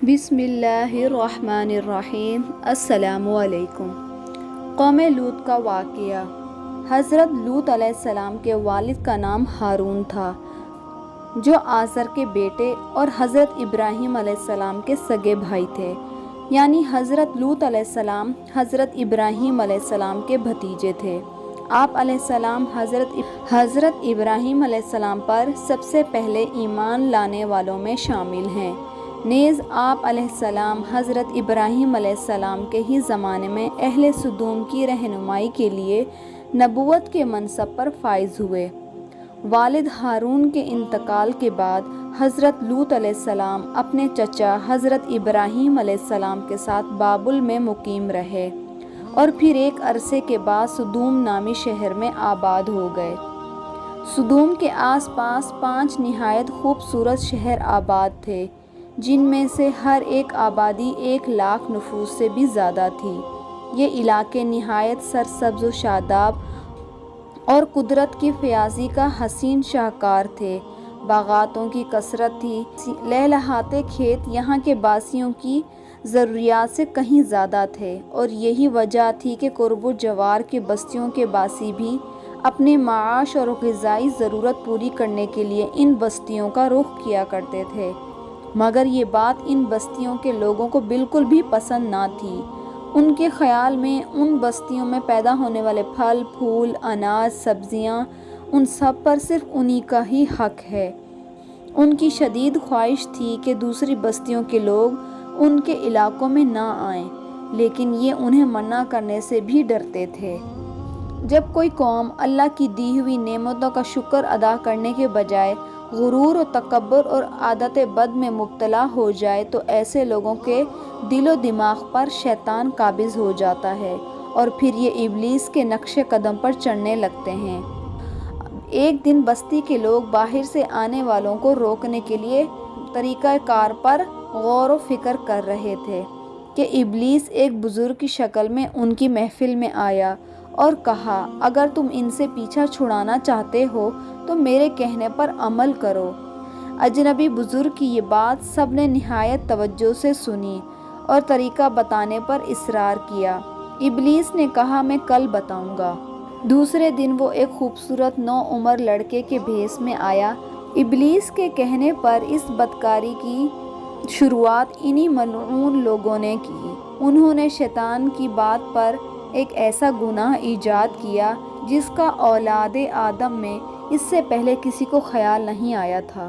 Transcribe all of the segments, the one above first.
بسم اللہ الرحمن الرحیم۔ السلام علیکم۔ قوم لوط کا واقعہ۔ حضرت لوط علیہ السلام کے والد کا نام ہارون تھا، جو آزر کے بیٹے اور حضرت ابراہیم علیہ السلام کے سگے بھائی تھے، یعنی حضرت لوط علیہ السلام حضرت ابراہیم علیہ السلام کے بھتیجے تھے۔ آپ علیہ السلام حضرت ابراہیم علیہ السلام پر سب سے پہلے ایمان لانے والوں میں شامل ہیں۔ نیز آپ علیہ السلام حضرت ابراہیم علیہ السلام کے ہی زمانے میں اہل سدوم کی رہنمائی کے لیے نبوت کے منصب پر فائز ہوئے۔ والد ہارون کے انتقال کے بعد حضرت لوط علیہ السلام اپنے چچا حضرت ابراہیم علیہ السلام کے ساتھ بابل میں مقیم رہے اور پھر ایک عرصے کے بعد سدوم نامی شہر میں آباد ہو گئے۔ سدوم کے آس پاس 5 نہایت خوبصورت شہر آباد تھے، جن میں سے ہر ایک آبادی 1,00,000 نفوس سے بھی زیادہ تھی۔ یہ علاقے نہایت سرسبز و شاداب اور قدرت کی فیاضی کا حسین شاہکار تھے۔ باغاتوں کی کثرت تھی، لہلہاتے کھیت یہاں کے باسیوں کی ضروریات سے کہیں زیادہ تھے، اور یہی وجہ تھی کہ قرب و جوار کے بستیوں کے باسی بھی اپنے معاش اور غذائی ضرورت پوری کرنے کے لیے ان بستیوں کا رخ کیا کرتے تھے۔ مگر یہ بات ان بستیوں کے لوگوں کو بالکل بھی پسند نہ تھی۔ ان کے خیال میں ان بستیوں میں پیدا ہونے والے پھل پھول، اناج، سبزیاں، ان سب پر صرف انہی کا ہی حق ہے۔ ان کی شدید خواہش تھی کہ دوسری بستیوں کے لوگ ان کے علاقوں میں نہ آئیں، لیکن یہ انہیں منع کرنے سے بھی ڈرتے تھے۔ جب کوئی قوم اللہ کی دی ہوئی نعمتوں کا شکر ادا کرنے کے بجائے غرور و تکبر اور عادت بد میں مبتلا ہو جائے تو ایسے لوگوں کے دل و دماغ پر شیطان قابض ہو جاتا ہے، اور پھر یہ ابلیس کے نقش قدم پر چڑھنے لگتے ہیں۔ ایک دن بستی کے لوگ باہر سے آنے والوں کو روکنے کے لیے طریقہ کار پر غور و فکر کر رہے تھے کہ ابلیس ایک بزرگ کی شکل میں ان کی محفل میں آیا اور کہا، اگر تم ان سے پیچھا چھڑانا چاہتے ہو تو میرے کہنے پر عمل کرو۔ اجنبی بزرگ کی یہ بات سب نے نہایت توجہ سے سنی اور طریقہ بتانے پر اصرار کیا۔ ابلیس نے کہا، میں کل بتاؤں گا۔ دوسرے دن وہ ایک خوبصورت نوعمر لڑکے کے بھیس میں آیا۔ ابلیس کے کہنے پر اس بدکاری کی شروعات انہی ملعون لوگوں نے کی۔ انہوں نے شیطان کی بات پر ایک ایسا گناہ ایجاد کیا جس کا اولاد آدم میں اس سے پہلے کسی کو خیال نہیں آیا تھا۔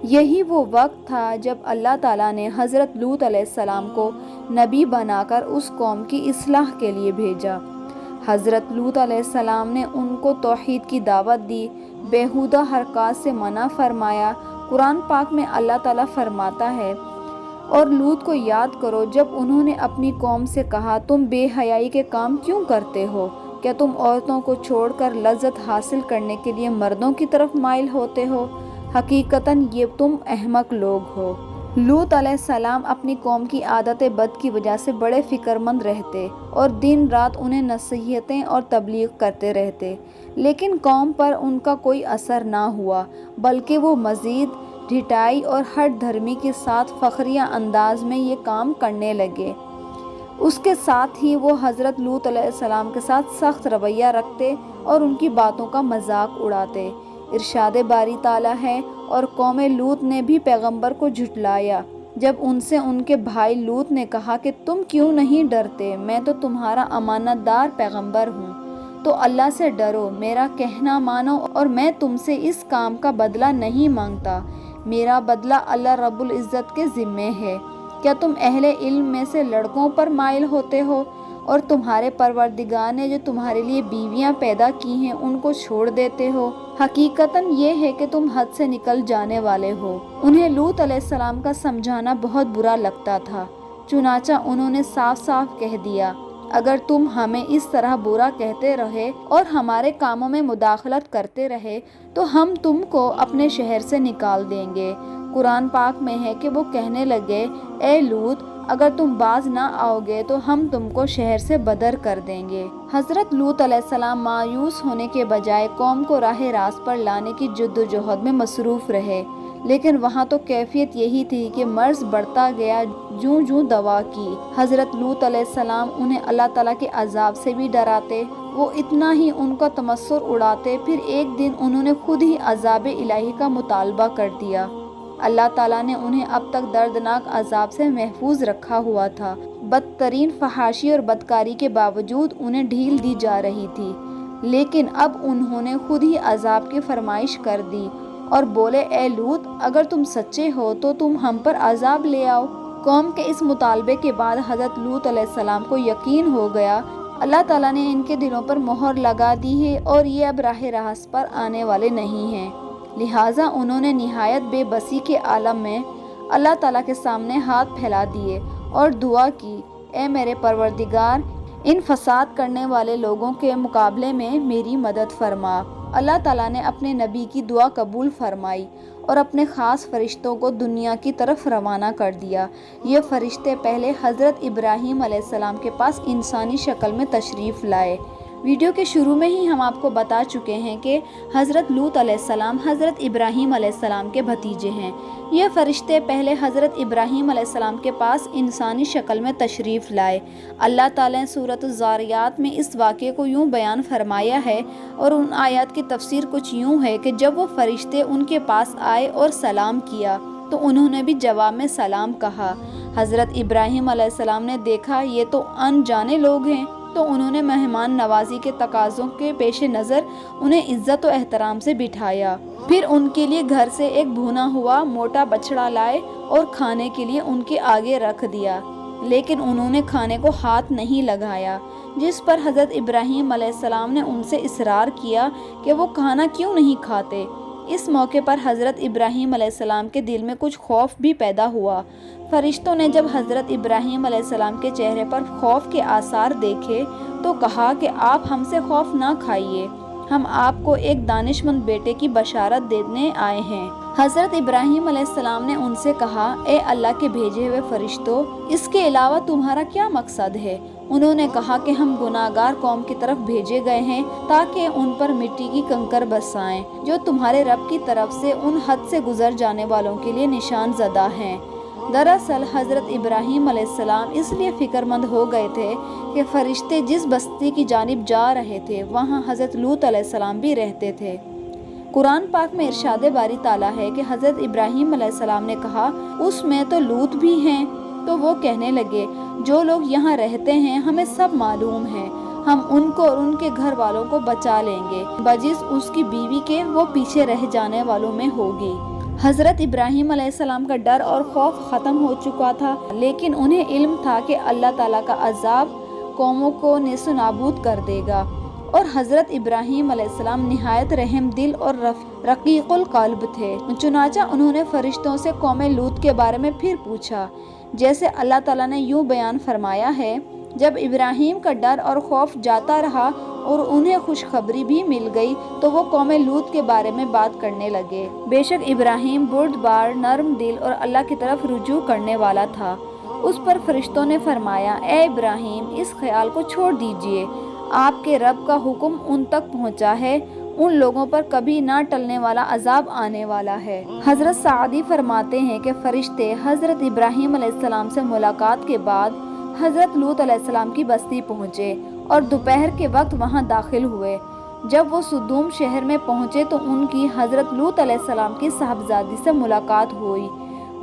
یہی وہ وقت تھا جب اللہ تعالیٰ نے حضرت لوط علیہ السلام کو نبی بنا کر اس قوم کی اصلاح کے لیے بھیجا۔ حضرت لوط علیہ السلام نے ان کو توحید کی دعوت دی، بیہودہ حرکات سے منع فرمایا۔ قرآن پاک میں اللہ تعالیٰ فرماتا ہے، اور لوط کو یاد کرو جب انہوں نے اپنی قوم سے کہا، تم بے حیائی کے کام کیوں کرتے ہو؟ کیا تم عورتوں کو چھوڑ کر لذت حاصل کرنے کے لیے مردوں کی طرف مائل ہوتے ہو؟ حقیقتاً یہ تم احمق لوگ ہو۔ لوط علیہ السلام اپنی قوم کی عادت بد کی وجہ سے بڑے فکر مند رہتے اور دن رات انہیں نصیحتیں اور تبلیغ کرتے رہتے، لیکن قوم پر ان کا کوئی اثر نہ ہوا، بلکہ وہ مزید ڈھٹائی اور ہٹ دھرمی کے ساتھ فخریہ انداز میں یہ کام کرنے لگے۔ اس کے ساتھ ہی وہ حضرت لوط علیہ السلام کے ساتھ سخت رویہ رکھتے اور ان کی باتوں کا مذاق اڑاتے۔ ارشاد باری تعالیٰ ہے، اور قوم لوط نے بھی پیغمبر کو جھٹلایا جب ان سے ان کے بھائی لوط نے کہا کہ تم کیوں نہیں ڈرتے؟ میں تو تمہارا امانت دار پیغمبر ہوں، تو اللہ سے ڈرو، میرا کہنا مانو، اور میں تم سے اس کام کا بدلہ نہیں مانگتا، میرا بدلہ اللہ رب العزت کے ذمے ہے۔ کیا تم اہل علم میں سے لڑکوں پر مائل ہوتے ہو، اور تمہارے پروردگار نے جو تمہارے لیے بیویاں پیدا کی ہیں ان کو چھوڑ دیتے ہو؟ حقیقتاً یہ ہے کہ تم حد سے نکل جانے والے ہو۔ انہیں لوط علیہ السلام کا سمجھانا بہت برا لگتا تھا، چنانچہ انہوں نے صاف صاف کہہ دیا، اگر تم ہمیں اس طرح برا کہتے رہے اور ہمارے کاموں میں مداخلت کرتے رہے تو ہم تم کو اپنے شہر سے نکال دیں گے۔ قرآن پاک میں ہے کہ وہ کہنے لگے، اے لوط، اگر تم باز نہ آؤ گے تو ہم تم کو شہر سے بدر کر دیں گے۔ حضرت لوط علیہ السلام مایوس ہونے کے بجائے قوم کو راہ راست پر لانے کی جد و جہد میں مصروف رہے، لیکن وہاں تو کیفیت یہی تھی کہ مرض بڑھتا گیا جوں جوں دوا کی۔ حضرت لوط علیہ السلام انہیں اللہ تعالیٰ کے عذاب سے بھی ڈراتے، وہ اتنا ہی ان کا تمسخر اڑاتے، پھر ایک دن انہوں نے خود ہی عذاب الہی کا مطالبہ کر دیا۔ اللہ تعالیٰ نے انہیں اب تک دردناک عذاب سے محفوظ رکھا ہوا تھا۔ بدترین فحاشی اور بدکاری کے باوجود انہیں ڈھیل دی جا رہی تھی، لیکن اب انہوں نے خود ہی عذاب کی فرمائش کر دی اور بولے، اے لوط، اگر تم سچے ہو تو تم ہم پر عذاب لے آؤ۔ قوم کے اس مطالبے کے بعد حضرت لوط علیہ السلام کو یقین ہو گیا اللہ تعالیٰ نے ان کے دلوں پر مہر لگا دی ہے اور یہ اب راہ راست پر آنے والے نہیں ہیں۔ لہٰذا انہوں نے نہایت بے بسی کے عالم میں اللہ تعالیٰ کے سامنے ہاتھ پھیلا دیے اور دعا کی، اے میرے پروردگار، ان فساد کرنے والے لوگوں کے مقابلے میں میری مدد فرما۔ اللہ تعالیٰ نے اپنے نبی کی دعا قبول فرمائی اور اپنے خاص فرشتوں کو دنیا کی طرف روانہ کر دیا۔ یہ فرشتے پہلے حضرت ابراہیم علیہ السلام کے پاس انسانی شکل میں تشریف لائے۔ ویڈیو کے شروع میں ہی ہم آپ کو بتا چکے ہیں کہ حضرت لوط علیہ السلام حضرت ابراہیم علیہ السلام کے بھتیجے ہیں۔ یہ فرشتے پہلے حضرت ابراہیم علیہ السلام کے پاس انسانی شکل میں تشریف لائے۔ اللہ تعالیٰ نے سورۃ الذاریات میں اس واقعے کو یوں بیان فرمایا ہے اور ان آیات کی تفسیر کچھ یوں ہے کہ جب وہ فرشتے ان کے پاس آئے اور سلام کیا تو انہوں نے بھی جواب میں سلام کہا۔ حضرت ابراہیم علیہ السلام نے دیکھا یہ تو انجانے لوگ ہیں، تو انہوں نے مہمان نوازی کے تقاضوں کے پیش نظر انہیں عزت و احترام سے بٹھایا۔ پھر ان کے لیے گھر سے ایک بھونا ہوا موٹا بچڑا لائے اور کھانے کے لیے ان کے آگے رکھ دیا، لیکن انہوں نے کھانے کو ہاتھ نہیں لگایا، جس پر حضرت ابراہیم علیہ السلام نے ان سے اصرار کیا کہ وہ کھانا کیوں نہیں کھاتے۔ اس موقع پر حضرت ابراہیم علیہ السلام کے دل میں کچھ خوف بھی پیدا ہوا۔ فرشتوں نے جب حضرت ابراہیم علیہ السلام کے چہرے پر خوف کے آثار دیکھے تو کہا کہ آپ ہم سے خوف نہ کھائیے، ہم آپ کو ایک دانش مند بیٹے کی بشارت دینے آئے ہیں۔ حضرت ابراہیم علیہ السلام نے ان سے کہا، اے اللہ کے بھیجے ہوئے فرشتوں، اس کے علاوہ تمہارا کیا مقصد ہے؟ انہوں نے کہا کہ ہم گناہگار قوم کی طرف بھیجے گئے ہیں تاکہ ان پر مٹی کی کنکر برسائیں جو تمہارے رب کی طرف سے ان حد سے گزر جانے والوں کے لیے نشان زدہ ہیں۔ دراصل حضرت ابراہیم علیہ السلام اس لیے فکر مند ہو گئے تھے کہ فرشتے جس بستی کی جانب جا رہے تھے وہاں حضرت لوط علیہ السلام بھی رہتے تھے۔ قرآن پاک میں ارشاد باری تعالیٰ ہے کہ حضرت ابراہیم علیہ السلام نے کہا، اس میں تو لوط بھی ہیں۔ تو وہ کہنے لگے، جو لوگ یہاں رہتے ہیں ہمیں سب معلوم ہے، ہم ان کو اور ان کے گھر والوں کو بچا لیں گے، بجز اس کی بیوی کے وہ پیچھے رہ جانے والوں میں ہوگی۔ حضرت ابراہیم علیہ السلام کا ڈر اور خوف ختم ہو چکا تھا، لیکن انہیں علم تھا کہ اللہ تعالیٰ کا عذاب قوموں کو نیست و نابود کر دے گا، اور حضرت ابراہیم علیہ السلام نہایت رحم دل اور رقیق القلب تھے۔ چنانچہ انہوں نے فرشتوں سے قوم لوط کے بارے میں پھر پوچھا، جیسے اللہ تعالیٰ نے یوں بیان فرمایا ہے، جب ابراہیم کا ڈر اور خوف جاتا رہا اور انہیں خوشخبری بھی مل گئی تو وہ قوم لوط کے بارے میں بات کرنے لگے۔ بے شک ابراہیم بردبار، نرم دل اور اللہ کی طرف رجوع کرنے والا تھا۔ اس پر فرشتوں نے فرمایا، اے ابراہیم، اس خیال کو چھوڑ دیجئے، آپ کے رب کا حکم ان تک پہنچا ہے، ان لوگوں پر کبھی نہ ٹلنے والا عذاب آنے والا ہے۔ حضرت سعدی فرماتے ہیں کہ فرشتے حضرت ابراہیم علیہ السلام سے ملاقات کے بعد حضرت لوط علیہ السلام کی بستی پہنچے اور دوپہر کے وقت وہاں داخل ہوئے۔ جب وہ سدوم شہر میں پہنچے تو ان کی حضرت لوط علیہ السلام کی صاحبزادی سے ملاقات ہوئی۔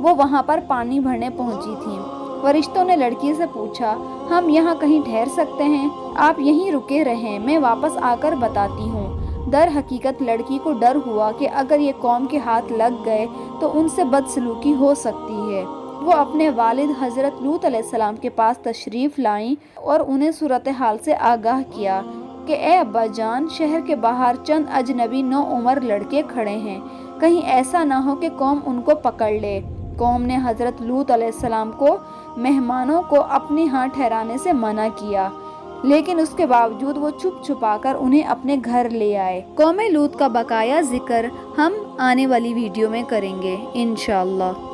وہ وہاں پر پانی بھرنے پہنچی تھیں۔ فرشتوں نے لڑکی سے پوچھا، ہم یہاں کہیں ٹھہر سکتے ہیں؟ آپ یہیں رکے رہیں، میں واپس آ کر بتاتی ہوں۔ در حقیقت لڑکی کو ڈر ہوا کہ اگر یہ قوم کے ہاتھ لگ گئے تو ان سے بدسلوکی ہو سکتی ہے۔ وہ اپنے والد حضرت لوط علیہ السلام کے پاس تشریف لائیں اور انہیں صورتحال سے آگاہ کیا کہ اے ابا جان، شہر کے باہر چند اجنبی نوعمر لڑکے کھڑے ہیں، کہیں ایسا نہ ہو کہ قوم ان کو پکڑ لے۔ قوم نے حضرت لوط علیہ السلام کو مہمانوں کو اپنے ہاں ٹھہرانے سے منع کیا، لیکن اس کے باوجود وہ چھپ چھپا کر انہیں اپنے گھر لے آئے۔ قوم لوط کا بقایا ذکر ہم آنے والی ویڈیو میں کریں گے انشاءاللہ۔